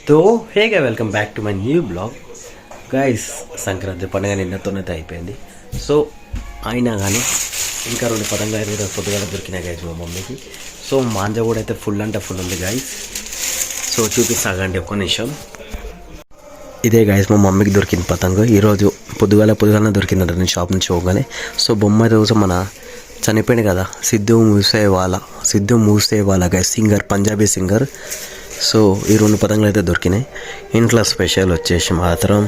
తో హేగా welcome back to my new blog guys. Sankranti పండుగ నిన్నతోనైతే అయిపోయింది. సో అయినా కానీ ఇంకా 2 పతంగా ఈరోజు పొద్దుగాల దొరికినాయి గైస్ మా మమ్మీకి. సో మాంజ కూడా అయితే ఫుల్ అంటే ఫుల్ ఉంది గైస్. సో చూపిస్తాగండి ఒక్క నిమిషం. ఇదే గైస్ మా మమ్మీకి దొరికిన పతంగ ఈరోజు పొద్దుగాల దొరికిందంట నేను షాప్ నుంచి పోగానే. సో బొమ్మ రోజు మన చనిపోయింది కదా సిద్ధు మూసేవాళ్ళ guys, singer, Punjabi singer. So ఈ 2 పతంగులు అయితే దొరికినాయి. ఇంట్లో స్పెషల్ వచ్చేసి మాత్రం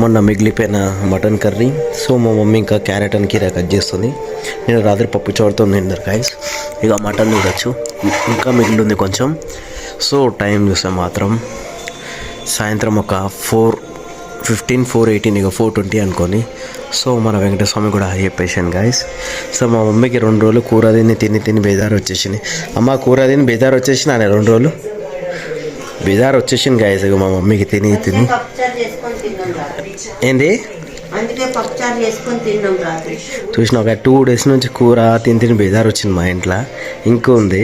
మొన్న మిగిలిపోయిన మటన్ కర్రీ. సో మా మమ్మీ ఇంకా క్యారెట్ అని కీర కట్ చేస్తుంది. నేను రాత్రి పప్పు చారుతో తిన్నారు గైస్. ఇక మటన్ చూడొచ్చు, ఇంకా మిగిలి ఉంది కొంచెం. సో టైం చూస్తే మాత్రం సాయంత్రం ఒక 4:15, 4:18, ఇక 4:20 అనుకోని. సో మన వెంకటస్వామి కూడా చెప్పేసాను గైస్. సో మా మమ్మీకి 2 రోజులు కూర తిని బేదారు వచ్చేసింది. అమ్మ కూర తిని బేదారు వచ్చేసిన 2 రోజులు బేదారు వచ్చేసింది గైస్. ఇక మా మమ్మీకి తిని ఏంది చూసిన ఒక 2 days నుంచి కూర తిని బేదారు వచ్చింది మా ఇంట్లో, ఇంకో ఉంది.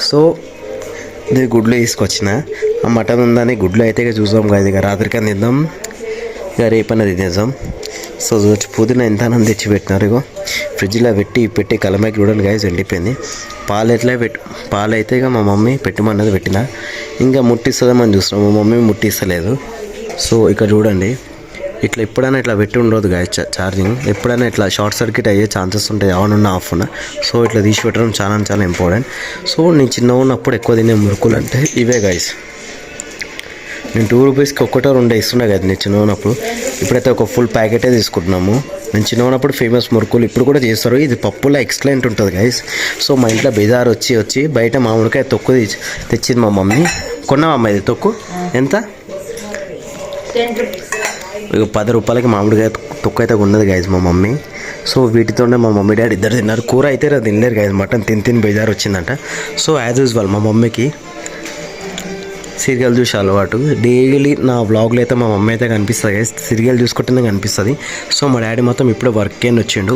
సో ఇది గుడ్లు తీసుకొచ్చిన, ఆ మటన్ ఉందని గుడ్లు అయితే ఇక చూసాం కదా. ఇక రాత్రికని తిందాం, ఇక రేపన్న తినేద్దాం. సో చూసి పుదీనా ఎంత ఆనందం తెచ్చి పెట్టినారు. ఇగో ఫ్రిడ్జ్లో పెట్టి కలమాకి చూడండి గైస్ ఎండిపోయింది. పాలు అయితే ఇక మా మమ్మీ పెట్టమన్నది పెట్టిన, ఇంకా ముట్టిస్తుందని చూస్తున్నాం, మా మమ్మీ ముట్టిస్తలేదు. సో ఇక్కడ చూడండి, ఇట్లా ఎప్పుడైనా ఇట్లా పెట్టి ఉండదు గాయ ఛార్జింగ్, ఎప్పుడైనా ఇట్లా షార్ట్ సర్క్యూట్ అయ్యే ఛాన్సెస్ ఉంటాయి ఆన్ ఉన్న ఆఫ్ ఉన్న. సో ఇట్లా తీసి పెట్టడం చాలా ఇంపార్టెంట్. సో నేను చిన్నగా ఉన్నప్పుడు ఎక్కువ తినే మురుకులు అంటే ఇవే గైస్. నేను 2 రూపీస్కి 1-2 ఇస్తున్నా కదా నేను చిన్న ఉన్నప్పుడు. ఇప్పుడైతే ఒక ఫుల్ ప్యాకెటే తీసుకుంటున్నాము. నేను చిన్న ఉన్నప్పుడు ఫేమస్ మురుకులు ఇప్పుడు కూడా చేస్తారు. ఇది పప్పులో ఎక్సలెంట్ ఉంటుంది గైస్. సో మా ఇంట్లో బేజారు వచ్చి బయట మామిడికాయ తొక్కు తెచ్చింది మా మమ్మీ. కొన్నామమ్మ ఇది తొక్కు ఎంత? ఇక 10 రూపాయలకి మామిడికాయ తొక్కు అయితే ఉన్నది గైస్ మా మమ్మీ. సో వీటితోనే మా మమ్మీ డాడీ ఇద్దరు తిన్నారు. కూర అయితే తినలేరు గైస్, మటన్ తిని బేజారు వచ్చిందంట. సో యాజ్ యూజువల్ మా మమ్మీకి సీరియల్ చూసి అలవాటు. డైలీ నా వ్లాగ్లో అయితే మా మమ్మీ అయితే కనిపిస్తుంది గైస్, సీరియల్ చూసుకుంటేనే కనిపిస్తుంది. సో మా డాడీ మొత్తం ఇప్పుడే వర్క్ అయిన వచ్చిండు,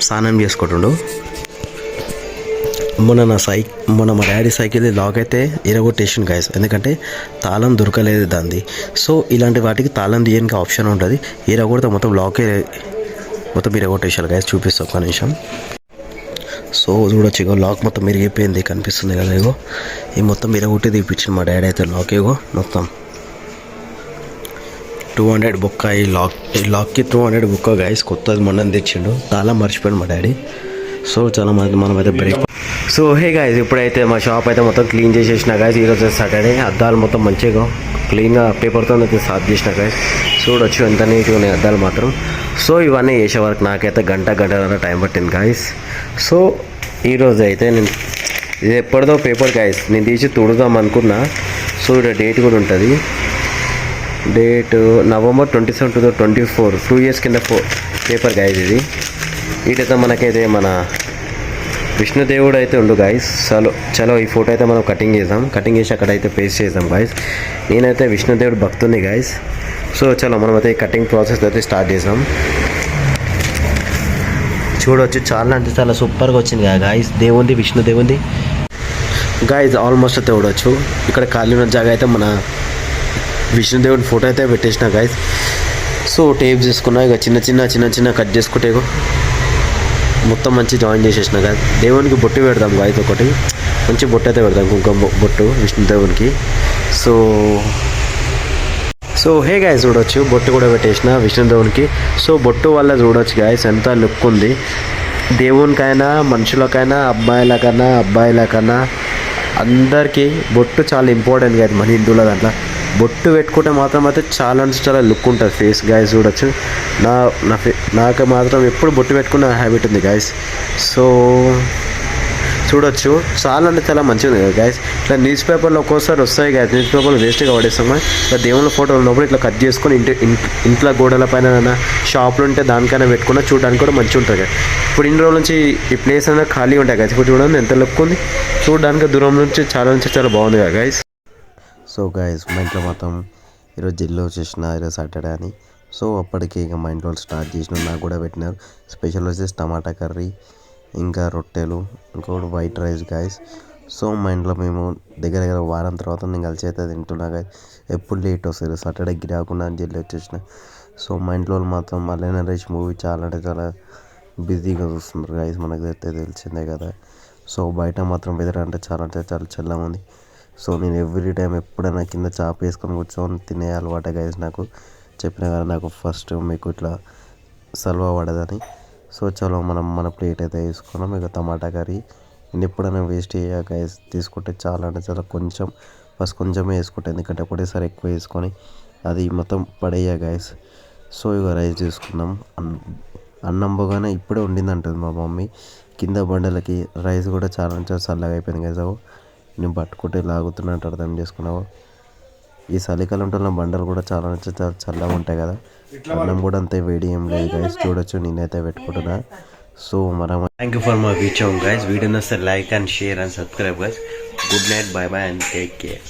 స్నానం చేసుకుంటుండు. మొన్న మా డాడీ సైకిల్ లాక్ అయితే ఇరగొట్టేసిండు గైస్, ఎందుకంటే తాళం దొరకలేదు దాన్ని. సో ఇలాంటి వాటికి తాళం తీయడానికి ఆప్షన్ ఉంటుంది, ఇరగొడితే మొత్తం లాకే మొత్తం ఇరగొట్టేసారు గైస్. చూపిస్తాను ఒక నిమిషం. సో చూడొచ్చు, ఇగో లాక్ మొత్తం ఇరిగిపోయింది కనిపిస్తుంది కదా. ఇగో ఈ మొత్తం ఇరగొట్టి తీపిచ్చింది మా డాడీ అయితే లాక్. ఇగో మొత్తం 200 బొక్క ఈ లాక్కి 200 బొక్క గైస్. కొత్తది మొన్న తెచ్చిండు, తాళం మర్చిపోయాడు మా డాడీ. సో చాలా మనం అయితే బ్రేక్. సో హే గాయస్, ఇప్పుడైతే మా షాప్ అయితే మొత్తం క్లీన్ చేసేసిన గాయస్. ఈరోజు సాటర్డే, అద్దాలు మొత్తం మంచిగా క్లీన్గా పేపర్తో అయితే సాఫ్ చేసిన గాయస్. చూడొచ్చు ఎంత నీట్గా ఉన్నాయి అద్దాలు మాత్రం. సో ఇవన్నీ చేసే వరకు నాకైతే గంటన్నర టైం పట్టింది గాయస్. సో ఈరోజు అయితే నేను ఇది ఎప్పటిదో పేపర్ గాయస్, నేను తీసి తుడుదాం అనుకున్నా. సో ఇక్కడ డేట్ కూడా ఉంటుంది, డేట్ November 27, 2024, 2 years కింద పేపర్ గాయస్ ఇది. వీటైతే మనకైతే మన విష్ణుదేవుడు అయితే ఉండు గాయస్. చలో ఈ ఫోటో అయితే మనం కటింగ్ చేసి అక్కడైతే పేస్ట్ చేద్దాం గాయస్. నేనైతే విష్ణుదేవుడు భక్తుని గాయస్. సో చలో మనమైతే కటింగ్ ప్రాసెస్ అయితే స్టార్ట్ చేసాం. చూడవచ్చు చాలా అంటే చాలా సూపర్గా వచ్చింది కదా గాయస్. దేవుంది, విష్ణుదేవుంది గాయస్. ఆల్మోస్ట్ అయితే చూడవచ్చు, ఇక్కడ ఖాళీ ఉన్న జాగా అయితే మన విష్ణుదేవుని ఫోటో అయితే పెట్టేసిన గాయస్. సో టేప్ చేసుకున్నా, ఇక చిన్న కట్ చేసుకుంటే మొత్తం మంచి జాయిన్ చేసేసిన కదా. దేవునికి బొట్టు పెడదాం గాయస్, ఒకటి మంచి బొట్టు అయితే పెడదాం, కుంకుమ బొట్టు విష్ణుదేవునికి. సో హే గాయస్, చూడొచ్చు బొట్టు కూడా పెట్టేసిన విష్ణుదేవునికి. సో బొట్టు వల్ల చూడొచ్చు గాయస్ ఎంత లుక్ ఉంది. దేవునికైనా మనుషులకైనా అబ్బాయిలకైనా అందరికీ బొట్టు చాలా ఇంపార్టెంట్ గాయస్. మన హిందువుల దాంట్లో బొట్టు పెట్టుకుంటే మాత్రం అయితే చాలా లుక్ ఉంటుంది ఫేస్ గాయస్. చూడొచ్చు నాకు మాత్రం ఎప్పుడు బొట్టు పెట్టుకున్న హ్యాబిట్ ఉంది గాయస్. సో చూడొచ్చు చాలా అంటే చాలా మంచిగా ఉంది కదా గాయస్. ఇట్లా న్యూస్ పేపర్లో ఒక్కోసారి వస్తాయి గాయస్, న్యూస్ పేపర్లు వేస్ట్గా పడేస్తాం. ఇట్లా దేవుళ్ళ ఫోటోలు ఉన్నప్పుడు ఇట్లా కట్ చేసుకొని ఇంట్లో గోడల పైన షాపులు ఉంటే దానికైనా పెట్టుకున్నా చూడడానికి కూడా మంచిగా ఉంటుంది కదా. ఇప్పుడు ఇన్ని రోజుల నుంచి ఈ ప్లేస్ అనేది ఖాళీ ఉంటాయి గాయస్. ఇప్పుడు చూడండి ఎంత లుక్ ఉంది, చూడడానికి దూరం నుంచి చాలా బాగుంది కదా గాయస్. సో గాయస్ మా ఇంట్లో మొత్తం ఈరోజు జిల్లు వచ్చేసిన, ఈరోజు సాటర్డే అని. సో అప్పటికి ఇక మా ఇంట్లో స్టార్ట్ చేసిన, నాకు కూడా పెట్టినారు. స్పెషల్ వచ్చేసి టమాటా కర్రీ, ఇంకా రొట్టెలు, ఇంకోటి వైట్ రైస్ గాయస్. సో మా ఇంట్లో మేము దగ్గర దగ్గర వారం తర్వాత నేను కలిసి అయితే తింటున్నా guys. ఎప్పుడు లేట్ వస్తుంది, సాటర్డే గిరాకుండా అని జల్లి వచ్చేసిన. సో మా ఇంట్లో వాళ్ళు మాత్రం మల్లైన రైస్ మూవీ చాలా అంటే చాలా బిజీగా చూస్తున్నారు గైస్, మనకు అయితే తెలిసిందే కదా. సో బయట మాత్రం వెదర్ అంటే చాలా చల్లగా ఉంది. సో నేను ఎవ్రీ టైం ఎప్పుడైనా కింద చాప వేసుకొని కూర్చొని తినే అలవాటే గైస్ నాకు. చెప్పిన కదా నాకు ఫస్ట్ మీకు ఇట్లా సల్వా పడదని. సో చలో మనం మన ప్లేట్ అయితే వేసుకున్నాం. ఇక టమాటా కర్రీ నేను ఎప్పుడైనా వేస్ట్ అయ్యా గైస్ తీసుకుంటే చాలా అంటే చాలా కొంచెం ఫస్ట్ కొంచెమే వేసుకుంటే, ఎందుకంటే ఒకటేసారి ఎక్కువ వేసుకొని అది మొత్తం పడేయా గైస్. సో ఇక రైస్ తీసుకున్నాం. అన్నం పోగానే ఇప్పుడే వండింది అంటుంది మా మమ్మీ. కింద బండలకి రైస్ కూడా చాలా అంటే చాలా చల్లగా అయిపోయింది గైస్. నేను పట్టుకుంటే లాగుతున్నట్టు అర్థం చేసుకున్నావు. ఈ చలికాలంలో బండలు కూడా చాలా అంటే చాలా చల్లగా ఉంటాయి కదా. అన్నం కూడా అంతే వేడి ఏం లేదు గైస్, చూడొచ్చు నేనైతే పెట్టుకుంటున్నా. సో మనం thank you for my video guys. Video నచ్చితే like and share and subscribe guys. Good night, bye bye and take care.